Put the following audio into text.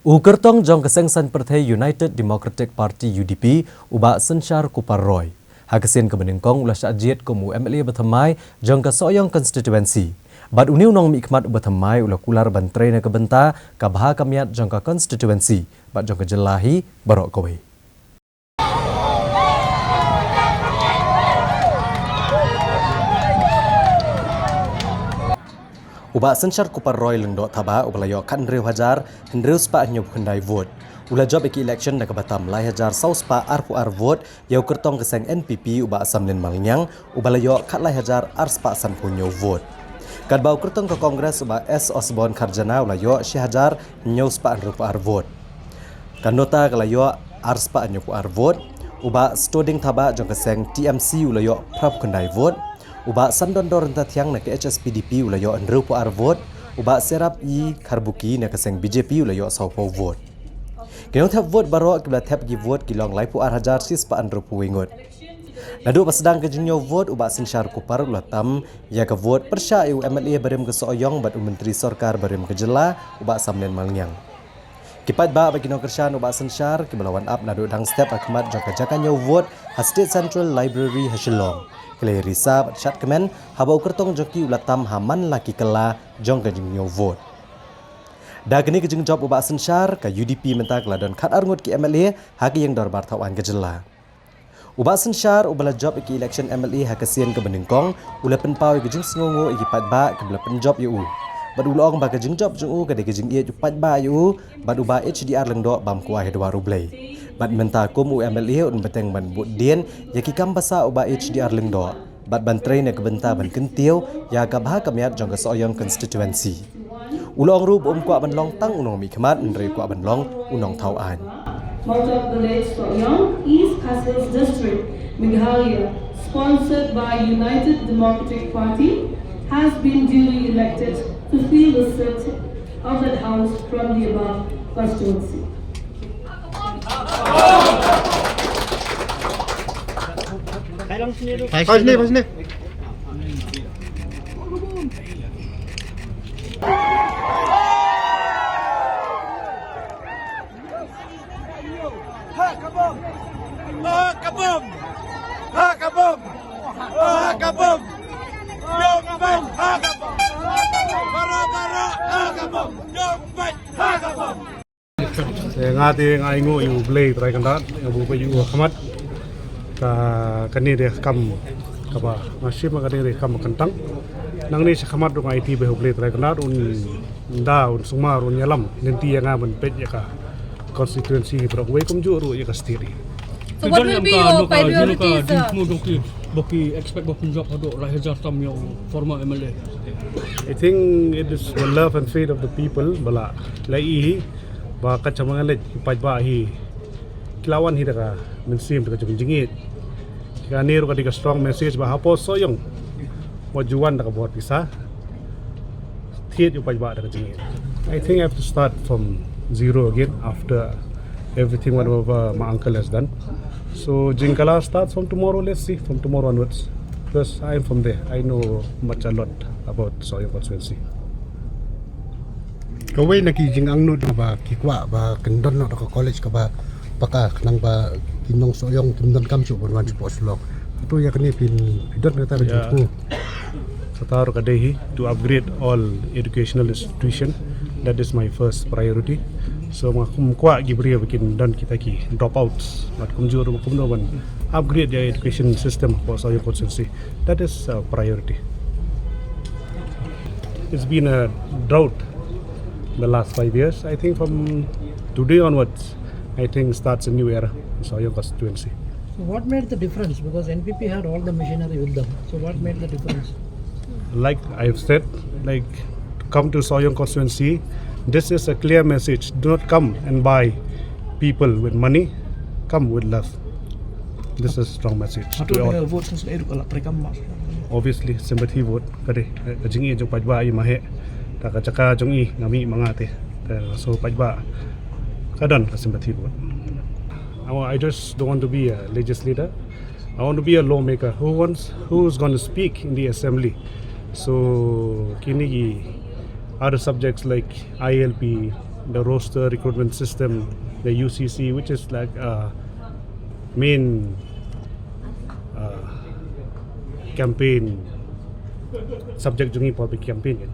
Ukertong jong kesengsan Partai United Democratic Party UDP uba sensyar kupar roy. Hakasin kebeningkong ulah syajit kumu MLA bertemai jong kesoyong konstituensi. Bad uni unong mikmat bertemai ulah kular bantre na kebenta kabha kamiat jong ke konstituensi. Bad jong kejelahi barok kowe. Uba sensyar kupar roy lengdok taba ubalayo kan rew hajar hendrew spa nyop hendai vote. Ula job iki election na kabatam lai hajar sau spa ar vote yau kertong keseng NPP uba asam nen malnyang ubalayo kat lai hajar ar spa san punyo vote. Kad bau kertong ke kongres uba S Osborne Karjana ulayo si hajar nyau spa rupa ar vote. Kan nota kalayo ar spa nyop ar vote uba stoding taba jong keseng TMC ulayo prap kendai vote. Uba sandondor renta tiang na ke HSPDP ulayo andru po ar vote uba serap i karbuki na keseng BJP ulayo saupo vote. Kenong tap vote baro kibla tap gi vote kilong lai po ar hajar sis pa andru po wingot. Nadu pasedang ke junyo vote uba sensyar kupar ulatam ya ke vote persya eu MLA barem ke soyong bat menteri sorkar barem ke jela uba samnen malnyang. Kipat ba bagi no kersyan uba sensyar kiblawan up nadu dang step akmat jaka jakanyo vote ha State Central Library Hashilong. Kelai risa chat kemen habau kertong joki ulatam haman laki kela jong kejengyo vote. Da geni kejeng job uba sensyar ka UDP menta keladon kat arngut ki MLA haki yang dorbar tawan kejela. Uba sensyar ubala job iki election MLA hakasian ke beningkong ula penpau kejeng sengongo iki pat ba ke bela penjob yu. Bad ulong ba kejeng job jung ke de kejeng ie pat ba yu bad uba HDR lengdok bam kuah hedwa rublai. Bad menta kum UMLA un beteng ban bud dien yaki kam basa uba HDR lengdo bad bantrei na kebenta ban kentiu ya kabha kamiat jong kesoyong konstituensi ulong rub kwa ban long tang unong mikmat ndrei kwa ban long unong tauan Mount Village Soyong East Castles District Meghalaya sponsored by United Democratic Party has been duly elected to fill the seat of that house from the above constituency. Pasne. Ngati ngaingo yu blay try kandat ngabu pa yu khamat ka kani de kam kaba masih makani de kam kentang nang ni khamat dong IT be blay try kandat un un sumar un yalam nanti yang aman pet ya ka constituency pro we kum juru ya ka stiri. So what will be your priorities? Baki expect baki job hado rahajar tam yang former MLA. I think it is the love and faith of the people bala lai ba kacamangan le pai ba hi kilawan hi daga mensim daga jingit ka niru ka diga strong message ba hapo soyong wajuan daga buat bisa thiet yu pai ba daga jingit. I think I have to start from zero again after everything whatever my uncle has done. So Jingkala starts from tomorrow. Let's see from tomorrow onwards because I am from there. I know much a lot about Soyong constituency. Kawai nak kijing ang nut ba kikwa ba kendon no ka college ka ba paka nang ba kinong soyong timdon kamsu bonwan poslok itu ya kini pidot kata begitu Satar kadehi to upgrade all educational institution. That is my first priority. So makum kwa gibri bikin dan kita ki dropouts mat kumjur makum no ban upgrade the education system for Soyong constituency. That is a priority. It's been a drought the last 5 years. I think from today onwards, I think starts a new era in Soyong constituency. So what made the difference? Because NPP had all the machinery with them. So what made the difference? Like I've said, like to come to Soyong constituency, this is a clear message. Do not come and buy people with money. Come with love. This is a strong message to all. Obviously, sympathy vote. Kade jingi jong pajba i mahe. Taka jong i ngami mangate. So pajba kadon ka sympathy vote. I just don't want to be a legislator. I want to be a lawmaker who's going to speak in the assembly. So kini other subjects like ILP, the roster recruitment system, the UCC, which is like main campaign subject jungi public campaign kan.